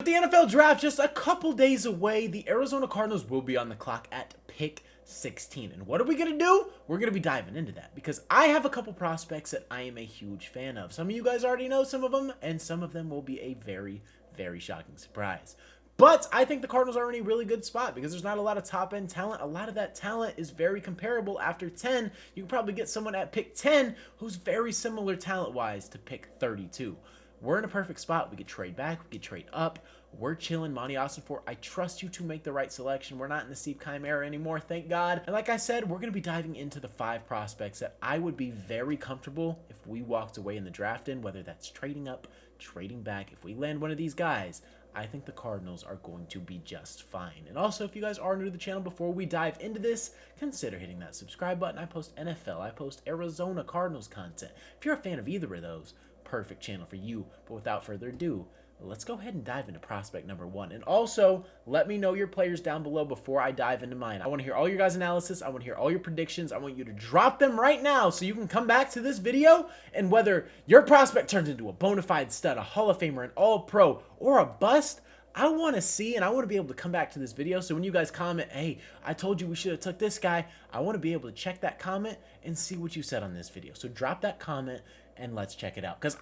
the NFL draft just a couple days away, the Arizona Cardinals will be on the clock at pick 16. And what are we going to do? We're going to be diving into that because I have a couple prospects that I am a huge fan of. Some of you guys already know some of them, and some of them will be a very, very shocking surprise. But I think the Cardinals are in a really good spot because there's not a lot of top-end talent. A lot of that talent is very comparable after 10. You can probably get someone at pick 10 who's very similar talent-wise to pick 32. We're in a perfect spot. We could trade back. We could trade up. We're chilling. Monty Ossenfort, I trust you to make the right selection. We're not in the Steve Keim era anymore, thank God. And like I said, we're going to be diving into the 5 prospects that I would be very comfortable if we walked away in the draft in, whether that's trading up, trading back. If we land one of these guys, I think the Cardinals are going to be just fine. And also, if you guys are new to the channel, before we dive into this, consider hitting that subscribe button. I post NFL, I post Arizona Cardinals content. If you're a fan of either of those, perfect channel for you. But without further ado, let's go ahead and dive into prospect number 1. And also, let me know your players down below before I dive into mine. I want to hear all your guys' analysis. I want to hear all your predictions. I want you to drop them right now so you can come back to this video, and whether your prospect turns into a bona fide stud, a Hall of Famer, an All-Pro, or a bust, I want to see, and I want to be able to come back to this video. So when you guys comment, hey, I told you we should have took this guy, I want to be able to check that comment and see what you said on this video. So drop that comment and let's check it out, because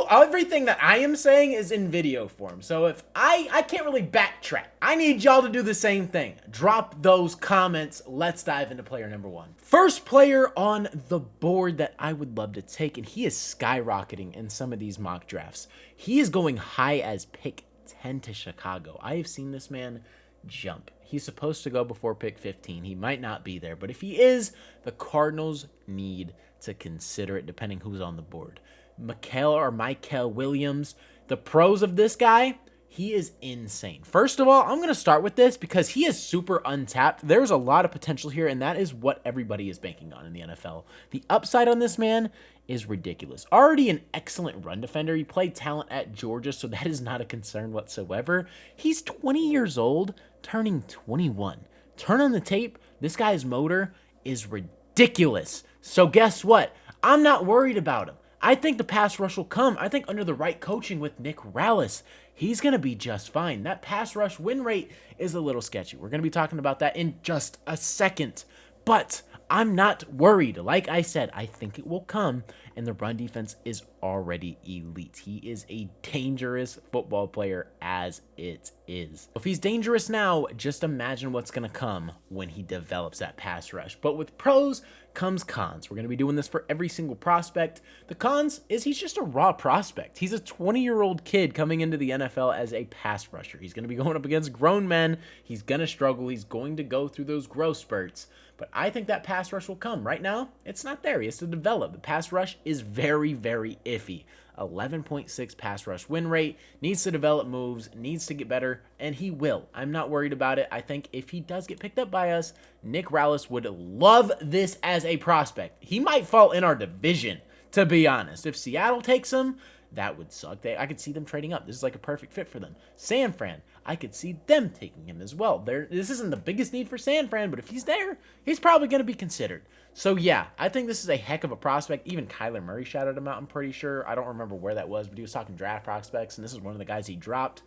everything that I am saying is in video form. So if I can't really backtrack, I need y'all to do the same thing. Drop those comments. Let's dive into player number 1. First player on the board that I would love to take, and he is skyrocketing in some of these mock drafts. He is going high as pick 10 to Chicago. I have seen this man jump. He's supposed to go before pick 15. He might not be there, but if he is, the Cardinals need to consider it depending who's on the board. Michael Williams. The pros of this guy, he is insane. First of all, I'm going to start with this because he is super untapped. There's a lot of potential here, and that is what everybody is banking on in the NFL. The upside on this man is ridiculous. Already an excellent run defender. He played talent at Georgia, so that is not a concern whatsoever. He's 20 years old, turning 21. Turn on the tape. This guy's motor is ridiculous. So guess what? I'm not worried about him. I think the pass rush will come. I think under the right coaching with Nick Rallis, he's going to be just fine. That pass rush win rate is a little sketchy. We're going to be talking about that in just a second. But I'm not worried. Like I said, I think it will come, and the run defense is already elite. He is a dangerous football player as it is. If he's dangerous now, just imagine what's going to come when he develops that pass rush. But with pros comes cons. We're going to be doing this for every single prospect. The cons is he's just a raw prospect. He's a 20-year-old kid coming into the NFL as a pass rusher. He's going to be going up against grown men. He's going to struggle. He's going to go through those growth spurts. But I think that pass rush will come. Right now, it's not there. He has to develop. The pass rush is very, very iffy. 11.6 pass rush win rate, needs to develop moves, needs to get better, and he will. I'm not worried about it. I think if he does get picked up by us, Nick Rallis would love this as a prospect. He might fall in our division, to be honest. If Seattle takes him, that would suck. I could see them trading up. This is like a perfect fit for them. San Fran, I could see them taking him as well. This isn't the biggest need for San Fran, but if he's there, he's probably going to be considered. So yeah, I think this is a heck of a prospect. Even Kyler Murray shouted him out, I'm pretty sure. I don't remember where that was, but he was talking draft prospects, and this is one of the guys he dropped.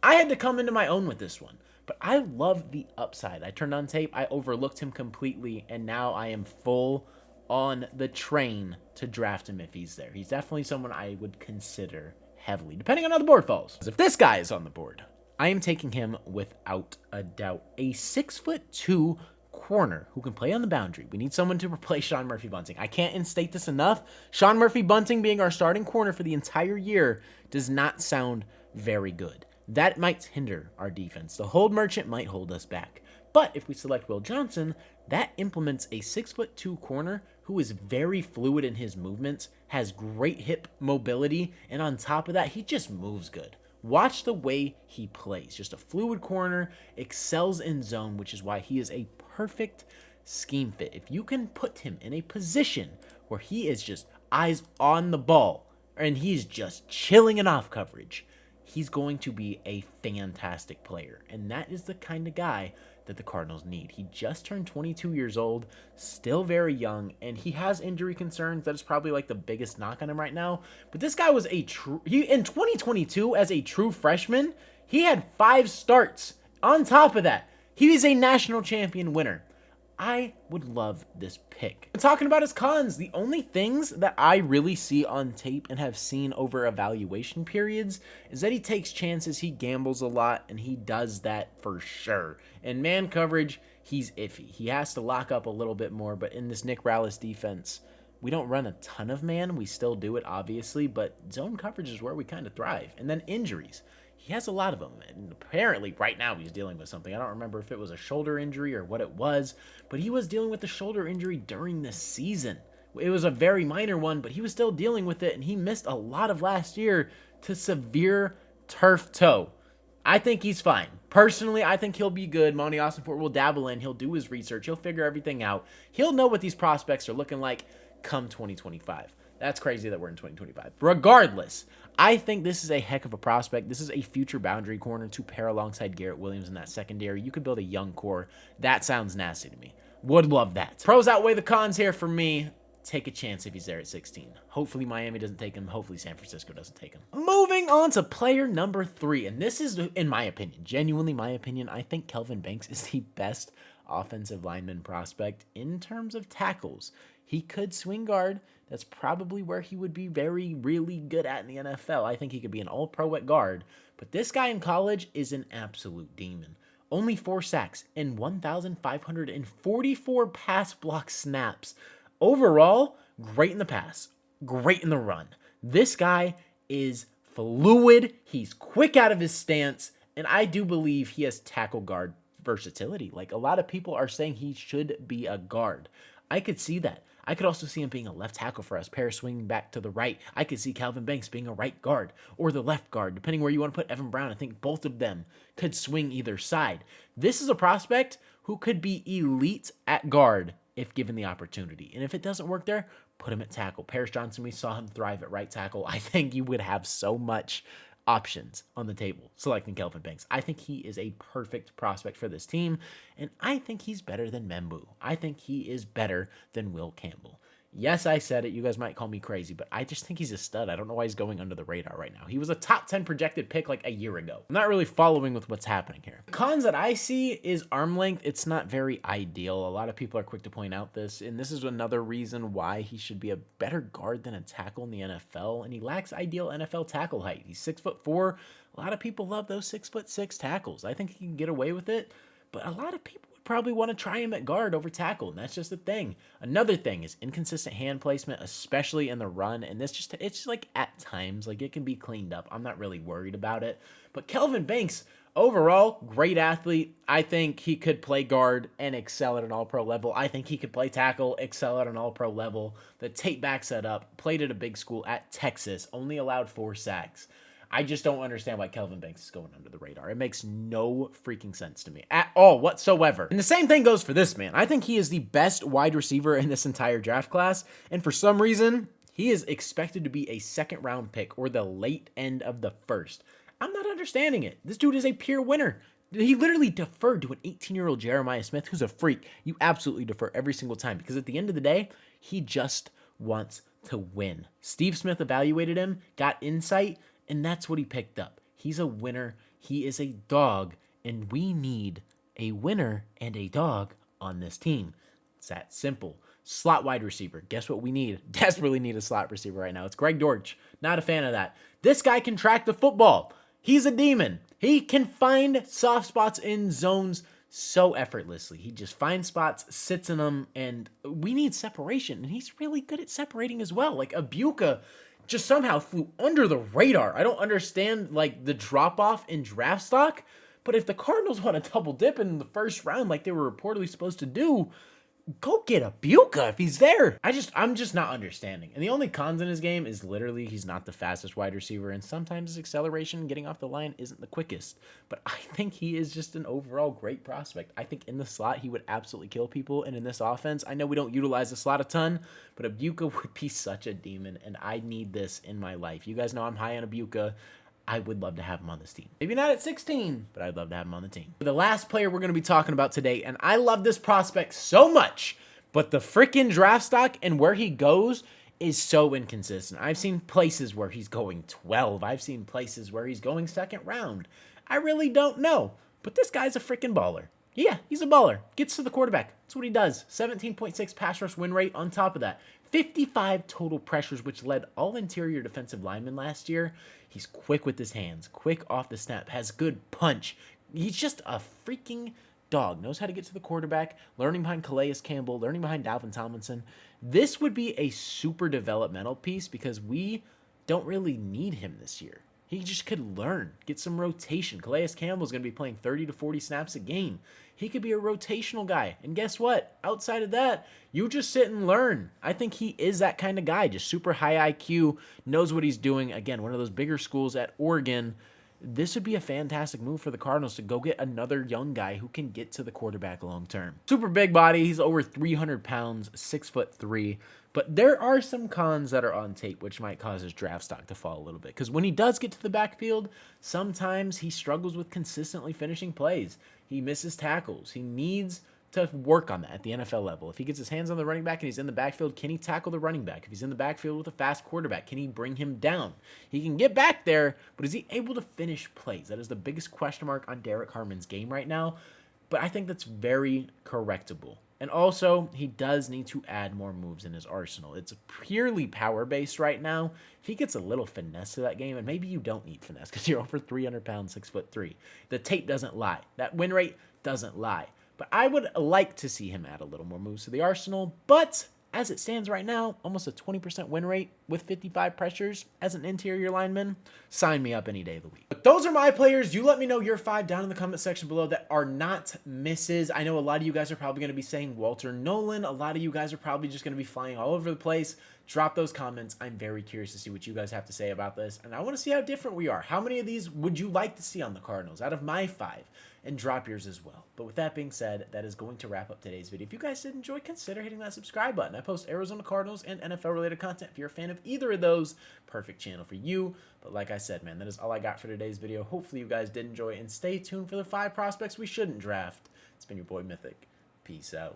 I had to come into my own with this one, but I love the upside. I turned on tape, I overlooked him completely, and now I am full on the train to draft him if he's there. He's definitely someone I would consider heavily, depending on how the board falls. If this guy is on the board, I am taking him without a doubt. A 6'2" corner who can play on the boundary. We need someone to replace Sean Murphy-Bunting. I can't instate this enough. Sean Murphy-Bunting being our starting corner for the entire year does not sound very good. That might hinder our defense. The hold merchant might hold us back. But if we select Will Johnson, that implements a 6'2" corner who is very fluid in his movements, has great hip mobility, and on top of that, he just moves good. Watch the way he plays. Just a fluid corner, excels in zone, which is why he is a perfect scheme fit. If you can put him in a position where he is just eyes on the ball, and he's just chilling in off coverage, he's going to be a fantastic player. And that is the kind of guy that the Cardinals need. He just turned 22 years old, still very young, and he has injury concerns. That is probably like the biggest knock on him right now. But this guy was in 2022 as a true freshman, He had 5 starts. On top of that, he is a national champion winner. I would love this pick. Talking about his cons, the only things that I really see on tape and have seen over evaluation periods is that he takes chances, he gambles a lot, and he does that for sure. In man coverage, he's iffy. He has to lock up a little bit more, but in this Nick Rallis defense, we don't run a ton of man. We still do it, obviously, but zone coverage is where we kind of thrive. And then injuries. He has a lot of them, and apparently right now he's dealing with something. I don't remember if it was a shoulder injury or what it was, but he was dealing with a shoulder injury during the season. It was a very minor one, but he was still dealing with it, and he missed a lot of last year to severe turf toe. I think he's fine. Personally, I think he'll be good. Monty Austinfort will dabble in. He'll do his research. He'll figure everything out. He'll know what these prospects are looking like come 2025. That's crazy that we're in 2025. Regardless, I think this is a heck of a prospect. This is a future boundary corner to pair alongside Garrett Williams in that secondary. You could build a young core. That sounds nasty to me. Would love that. Pros outweigh the cons here for me. Take a chance if he's there at 16. Hopefully Miami doesn't take him. Hopefully San Francisco doesn't take him. Moving on to player number 3. And this is, in my opinion, genuinely my opinion, I think Kelvin Banks is the best offensive lineman prospect in terms of tackles. He could swing guard. That's probably where he would be really good at in the NFL. I think he could be an all-pro at guard. But this guy in college is an absolute demon. Only 4 sacks and 1,544 pass block snaps. Overall, great in the pass, great in the run. This guy is fluid. He's quick out of his stance. And I do believe he has tackle guard versatility. Like, a lot of people are saying he should be a guard. I could see that. I could also see him being a left tackle for us, pair swinging back to the right. I could see Kelvin Banks being a right guard or the left guard, depending where you want to put Evan Brown. I think both of them could swing either side. This is a prospect who could be elite at guard if given the opportunity. And if it doesn't work there, put him at tackle. Paris Johnson, we saw him thrive at right tackle. I think you would have so much options on the table selecting Kelvin Banks. I think he is a perfect prospect for this team, and I think he's better than Membu. I think he is better than Will Campbell. Yes, I said it. You guys might call me crazy, but I just think he's a stud. I don't know why he's going under the radar right now. He was a top 10 projected pick like a year ago. I'm not really following with what's happening here. The cons that I see is arm length. It's not very ideal. A lot of people are quick to point out this, and this is another reason why he should be a better guard than a tackle in the NFL, and he lacks ideal NFL tackle height. He's 6'4". A lot of people love those 6'6" tackles. I think he can get away with it, but a lot of people probably want to try him at guard over tackle, and that's just the thing. Another thing is inconsistent hand placement, especially in the run, and it's just like at times, like it can be cleaned up. I'm not really worried about it. But Kelvin Banks, overall, great athlete. I think he could play guard and excel at an all-pro level. I think he could play tackle, excel at an all-pro level. The tape backs that up. Played at a big school at Texas, only allowed 4 sacks. I just don't understand why Kelvin Banks is going under the radar. It makes no freaking sense to me at all whatsoever. And the same thing goes for this man. I think he is the best wide receiver in this entire draft class. And for some reason, he is expected to be a second round pick or the late end of the first. I'm not understanding it. This dude is a pure winner. He literally deferred to an 18-year-old Jeremiah Smith who's a freak. You absolutely defer every single time because at the end of the day, he just wants to win. Steve Smith evaluated him, got insight, and that's what he picked up. He's a winner. He is a dog, and we need a winner and a dog on this team. It's that simple. Slot wide receiver. Guess what we need? Desperately need a slot receiver right now. It's Greg Dortch. Not a fan of that. This guy can track the football. He's a demon. He can find soft spots in zones so effortlessly. He just finds spots, sits in them, and we need separation, and he's really good at separating as well. Like Egbuka just somehow flew under the radar. I don't understand, like, the drop-off in draft stock, but if the Cardinals want to double dip in the first round like they were reportedly supposed to do, go get Egbuka if he's there. I'm just not understanding. And the only cons in his game is literally he's not the fastest wide receiver, and sometimes his acceleration getting off the line isn't the quickest. But I think he is just an overall great prospect. I think in the slot he would absolutely kill people, and in this offense, I know we don't utilize the slot a ton, but Egbuka would be such a demon, and I need this in my life. You guys know I'm high on Egbuka. I would love to have him on this team. Maybe not at 16, but I'd love to have him on the team. The last player we're going to be talking about today, and I love this prospect so much, but the freaking draft stock and where he goes is so inconsistent. I've seen places where he's going 12. I've seen places where he's going second round. I really don't know. But this guy's a freaking baller. Yeah, he's a baller. Gets to the quarterback. That's what he does. 17.6 pass rush win rate on top of that. 55 total pressures, which led all interior defensive linemen last year. He's quick with his hands, quick off the snap, has good punch. He's just a freaking dog. Knows how to get to the quarterback, learning behind Calais Campbell, learning behind Dalvin Tomlinson. This would be a super developmental piece because we don't really need him this year. He just could learn, get some rotation. Calais Campbell's going to be playing 30 to 40 snaps a game. He could be a rotational guy. And guess what? Outside of that, you just sit and learn. I think he is that kind of guy, just super high IQ, knows what he's doing. Again, one of those bigger schools at Oregon. This would be a fantastic move for the Cardinals to go get another young guy who can get to the quarterback long term. Super big body. He's over 300 pounds, 6'3". But there are some cons that are on tape, which might cause his draft stock to fall a little bit. Because when he does get to the backfield, sometimes he struggles with consistently finishing plays. He misses tackles. He needs to work on that at the NFL level. If he gets his hands on the running back and he's in the backfield, can he tackle the running back? If he's in the backfield with a fast quarterback, can he bring him down? He can get back there, but is he able to finish plays? That is the biggest question mark on Derrick Harman's game right now. But I think that's very correctable. And also, he does need to add more moves in his arsenal. It's purely power-based right now. If he gets a little finesse to that game, and maybe you don't need finesse because you're over 300 pounds, 6'3". The tape doesn't lie. That win rate doesn't lie. But I would like to see him add a little more moves to the arsenal. But as it stands right now, almost a 20% win rate with 55 pressures as an interior lineman. Sign me up any day of the week. But those are my players. You let me know your 5 down in the comment section below that are not misses. I know a lot of you guys are probably going to be saying Walter Nolan. A lot of you guys are probably just going to be flying all over the place. Drop those comments. I'm very curious to see what you guys have to say about this. And I want to see how different we are. How many of these would you like to see on the Cardinals out of my 5? And drop yours as well. But with that being said, that is going to wrap up today's video. If you guys did enjoy, consider hitting that subscribe button. I post Arizona Cardinals and NFL related content. If you're a fan of either of those, perfect channel for you. But like I said, man, that is all I got for today's video. Hopefully you guys did enjoy, and stay tuned for the 5 prospects we shouldn't draft. It's been your boy Mythic. Peace out.